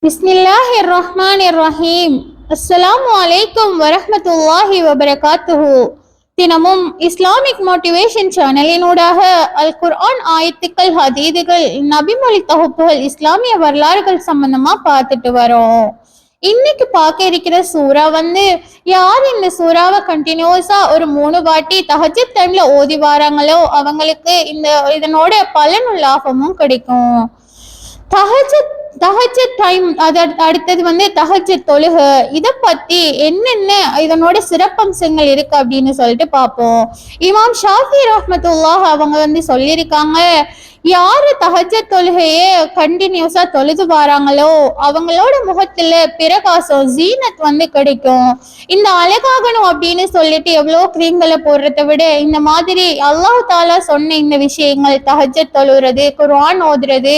பிஸ்மில்லாஹிர் ரஹ்மானிர் ரஹீம். அஸ்ஸலாமு அலைக்கும் வரஹ்மத்துல்லாஹி வபரகாத்துஹு. தினமும் இஸ்லாமிக் மோட்டிவேஷன் சேனலினூடாக அல் குர்ஆன் ஆயத்துக்கள், ஹதீதுகள், நபிமொழி தொகுப்புகள், இஸ்லாமிய வரலாறுகள் சம்பந்தமா பார்த்துட்டு வரோம். இன்னைக்கு பார்க்க இருக்கிற சூறா யார் இந்த சூறாவை கண்டினியூஸா ஒரு 3 வாட்டி தஹஜ்ஜுத் டைம்ல ஓதி வராங்களோ அவங்களுக்கு இதனோட பலனும் லாபமும் கிடைக்கும். தஹஜ்ஜுத் டைம், அடுத்தது தஹஜ்ஜுத் தொழுக. இதை பத்தி என்னென்ன இதனோட சிறப்பம்சங்கள் இருக்கு அப்படின்னு சொல்லிட்டு பார்ப்போம். இமாம் ஷாஃபி ரஹ்மத்துல்லாஹ் அவங்க சொல்லியிருக்காங்க, யாரு தஹஜ்ஜுத் தொழுகையே கண்டினியூஸா தொழுது வராங்களோ அவங்களோட முகத்துல பிரகாசம், ஜீனத் கிடைக்கும். இந்த அழகாகணும் அப்படின்னு சொல்லிட்டு எவ்வளோ கிரீம்களை போடுறதை விட இந்த மாதிரி அல்லாஹ் தாலா சொன்ன இந்த விஷயங்கள், தஹஜ்ஜுத் தொழுகிறது, குர்ஆன் ஓதுறது,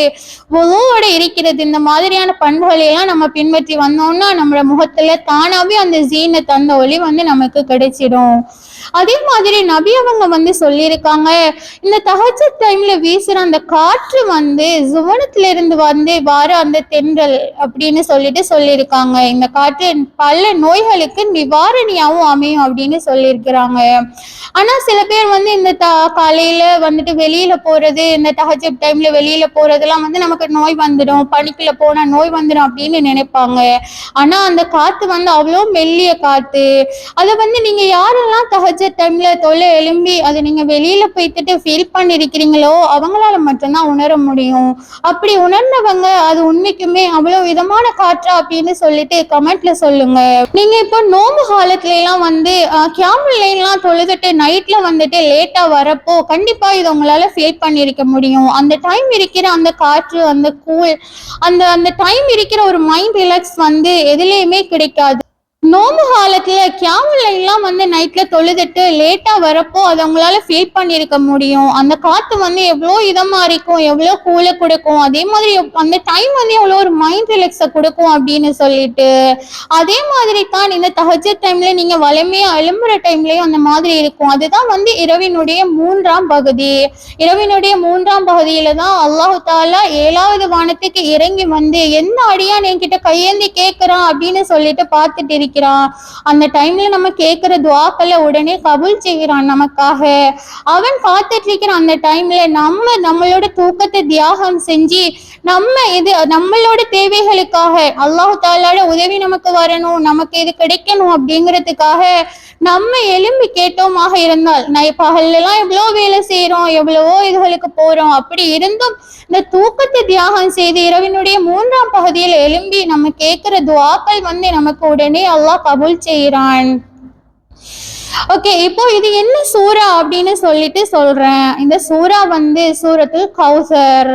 வுதுவோட இருக்கிறது, இந்த மாதிரியான பண்புகளை எல்லாம் நம்ம பின்பற்றி வந்தோம்னா நம்ம முகத்துல தானாவே அந்த ஜீனத், அந்த ஒளி நமக்கு கிடைச்சிடும். அதே மாதிரி நபி அவங்க சொல்லியிருக்காங்க, இந்த தஹஜ்ஜுத் டைம்ல வீசுற அந்த காற்று ஜுவனத்துல இருந்து வார அந்த தென்றல் அப்படின்னு சொல்லியிருக்காங்க. இந்த காற்று பல நோய்களுக்கு நிவாரணியாவும் அமையும் அப்படின்னு சொல்லியிருக்கிறாங்க. ஆனா சில பேர் இந்த காலையில வெளியில போறது, இந்த தஹஜ்ஜுத் டைம்ல வெளியில போறதெல்லாம் நமக்கு நோய் வந்துடும், பனிக்குள்ள போனா நோய் வந்துடும் அப்படின்னு நினைப்பாங்க. ஆனா அந்த காத்து அவ்வளோ மெல்லிய காத்து. அதை நீங்க யாரெல்லாம் தஹஜ்ஜுத் டைம்ல தொலை எழும்பி அதை நீங்க வெளியில போய்த்துட்டு ஃபீல் பண்ணிருக்கிறீங்களோ அவங்களால மட்டும்தான் உணர முடியும். அப்படி உணர்ந்தவங்க அது உண்மைக்குமே அவ்வளவு விதமான காற்றா அப்படின்னு சொல்லிட்டு கமெண்ட்ல சொல்லுங்க. நீங்க இப்போ நோம்பு காலத்துல எல்லாம் கியாமுல் தொழுதுட்டு நைட்ல லேட்டா வரப்போ கண்டிப்பா இது உங்களால ஃபீல் பண்ணிருக்க முடியும். அந்த டைம் இருக்கிற அந்த காற்று, அந்த கூல், அந்த டைம் இருக்கிற ஒரு மைண்ட் ரிலாக்ஸ் எதுலையுமே கிடைக்காது. நோம்பு காலத்துல கியாமுல் நைட்ல தொழுதுட்டு லேட்டா வரப்போ அதை உங்களால ஃபீல் பண்ணிருக்க முடியும். அந்த காத்து எவ்வளோ இதமா இருக்கும், எவ்வளோ கூல கொடுக்கும், அதே மாதிரி அந்த டைம் எவ்வளோ ஒரு மைண்ட் ரிலாக்ஸ கொடுக்கும் அப்படின்னு சொல்லிட்டு. அதே மாதிரி தான் இந்த தஹஜ்ஜுத் டைம்ல நீங்க வலிமையா எழும்புற டைம்லயும் அந்த மாதிரி இருக்கும். அதுதான் இரவினுடைய 3ஆம் பகுதி. இரவினுடைய 3ஆம் பகுதியில தான் அல்லாஹு தாலா 7வது வானத்துக்கு இறங்கி எந்த அடியான் என்கிட்ட கையேந்தி கேட்கிறான் அப்படின்னு சொல்லிட்டு பார்த்துட்டு இருக்கிறான். அந்த டைம்ல நம்ம கேட்கிற துஆக்களை உடனே கபூல் செய்கிறான் நமக்காக. அவன் பார்த்துட்டு இருக்கிற அந்த டைம்ல நம்மளோட தூக்கத்தை தியாகம் செஞ்சு நம்மளோட தேவைகளுக்காக அல்லாஹ் தாலாவோட உதவி நமக்கு வரணும், நமக்கு இது கிடைக்கணும் அப்படிங்கிறதுக்காக நம்ம எழும்பி கேட்டோமாக இருந்தால், பகல்லாம் எவ்வளோ வேலை செய்யறோம், எவ்வளவோ இதுகளுக்கு போறோம், அப்படி இருந்தும் இந்த தூக்கத்தை தியாகம் செய்து இரவினுடைய 3ஆம் பகுதியில் எழும்பி நம்ம கேட்கிற துஆக்கள் நமக்கு உடனே அல்லாஹ் கபூல் செய்கிறான். ஓகே, இப்போ இது என்ன சூரா அப்படின்னு சொல்லிட்டு சொல்றேன். இந்த சூரா சூரத்துல் கௌசர்.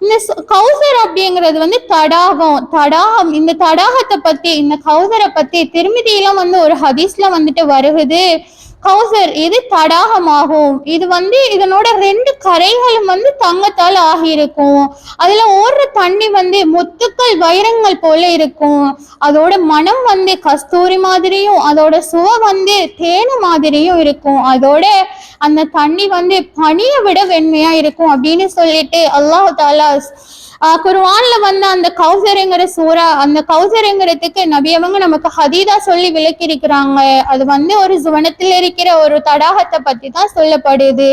இந்த கௌசர் அப்படிங்கிறது தடாகம். இந்த தடாகத்தை பத்தி, இந்த கௌசரை பத்தி திருமிதியில ஒரு ஹதீஸ்ல வருகுது. கௌசர் இது தடாகமாகும். இது இதனோட 2 கரைகளும் தங்கத்தால் ஆகியிருக்கும். அதுல ஓடுற தண்ணி முத்துக்கள், வைரங்கள் போல இருக்கும். அதோட மனம் கஸ்தூரி மாதிரியும், அதோட சுவை தேனு மாதிரியும் இருக்கும். அதோட அந்த தண்ணி பனியை விட வெண்மையா இருக்கும் அப்படின்னு சொல்லிட்டு அல்லாஹ் தாலா குர்ஆன்ல அந்த கௌசருங்கிற சூரா, அந்த கௌசருங்கிறதுக்கு நபி அவங்க நமக்கு ஹதீதா சொல்லி விளக்கி இருக்கிறாங்க. அது ஒரு சுவனத்தில் இருக்கிற ஒரு தடாகத்தை பத்தி தான் சொல்லப்படுது.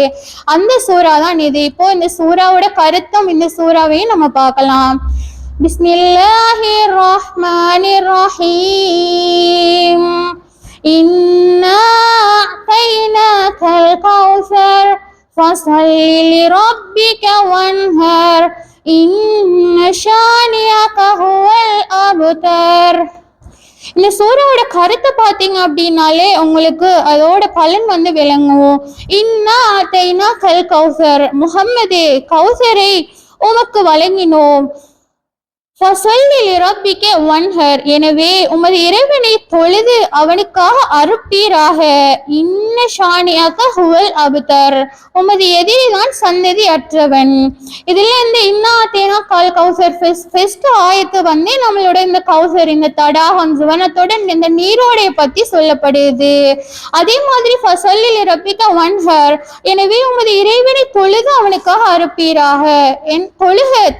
அந்த சூரா தான் இது. இப்போ இந்த சூறாவோட கருத்தும் இந்த சூறாவையும் நம்ம பார்க்கலாம். பிஸ்மில்லாஹிர் ரஹ்மானிர் ரஹீம். இன்னா அஅதைனாகல் கௌசர் ஃபஸல்லி லிரப்பிக வன்ஹர் இன்ன ஷானியக ஹுவல் அப்தர். இந்த சூறாவோட கருத்தை பார்த்தீங்க அப்படின்னாலே உங்களுக்கு அதோட பலன் விளங்கும். இன்னா அஅதைனாகல் கௌசர், முஹம்மதே கௌசரை உமக்கு வழங்கினோம். ஃபஸல்லி லிரப்பிக வன்ஹர், எனவே உமது இறைவனை தொழுது அவனுக்காக அறுப்பீராக. இன்ன ஷானியக ஹுவல் அப்தர், உமது எதிரிதான் சந்ததி அற்றவன். இதுல இந்த இன்னா அஅதைனாகல் கௌசர் ஃபர்ஸ்ட் ஆயத்து நம்மளோட இந்த கௌசர், இந்த தடாகம், ஜுவனத்தோட இந்த நீரோடைய பத்தி சொல்லப்படுது. அதே மாதிரி ஃபஸல்லி லிரப்பிக வன்ஹர், எனவே உமது இறைவனை தொழுது அவனுக்காக அறுப்பீராக.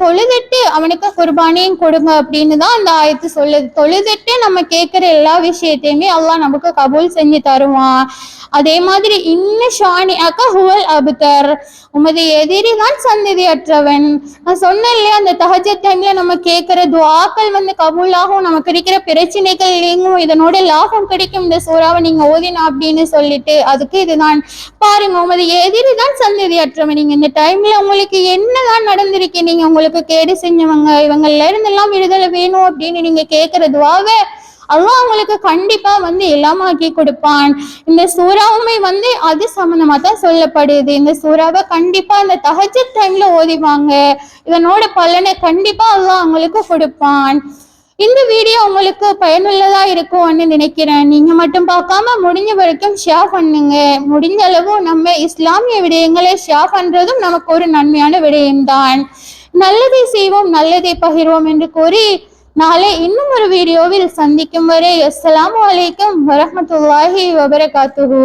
தொழுதுட்டு அவனுக்கு குர்பானி நன்மையும் கொடுங்க அப்படின்னு தான் அந்த ஆயத்து சொல்லுது. தொழுதுட்டு நம்ம கேட்கிற எல்லா விஷயத்தையுமே அல்லாஹ் நமக்கு கபூல் செஞ்சு தருவான். அதே மாதிரி இன்னும் ஷானி அக்கா ஹுவல் அபுதர், உமது எதிரி தான் சந்ததியற்றவன். நான் சொன்னேன் இல்லையா, அந்த தஹஜ்ஜத் டைம்ல நம்ம கேட்கிற துஆக்கள் கபூலாகும், நமக்கு இருக்கிற பிரச்சனைகள் நீங்கும், இதனோட லாபம் கிடைக்கும் இந்த சூறாவை நீங்க ஓதினா அப்படின்னு சொல்லிட்டு, அதுக்கு இதுதான் பாருங்க, உமது எதிரி தான் சந்ததியற்றவன். நீங்க இந்த டைம்ல உங்களுக்கு என்னதான் நடந்திருக்கு, நீங்க உங்களுக்கு கேடு செஞ்சவங்க இவங்கள்ல இருந்தெல்லாம் விடுதலை வேணும் அப்படின்னு நீங்க கேட்கிற துஆவை அல்லாஹ் உங்களுக்கு கண்டிப்பா எல்லாமாக்கி கொடுப்பான். இந்த சூறாவுமே அது சம்பந்தமா தான் சொல்லப்படுது. இந்த சூறாவை கண்டிப்பா இந்த தஹஜ்ஜத் டைம்ல ஓதிவாங்க, இதனோட பலனை கண்டிப்பா அல்லாஹ் உங்களுக்கு கொடுப்பான். இந்த வீடியோ உங்களுக்கு பயனுள்ளதா இருக்கும்னு நினைக்கிறேன். நீங்க மட்டும் பார்க்காம முடிஞ்ச வரைக்கும் ஷேர் பண்ணுங்க. முடிஞ்ச அளவு நம்ம இஸ்லாமிய விடயங்களை ஷேர் பண்றதும் நமக்கு ஒரு நன்மையான விடயம்தான். நல்லதை செய்வோம், நல்லதை பகிர்வோம் என்று கூறி நாளை இன்னும் ஒரு வீடியோவில் சந்திக்கும் வரை அஸ்ஸலாமு அலைக்கும் வரஹ்மத்துல்லாஹி வபரகாத்துஹு.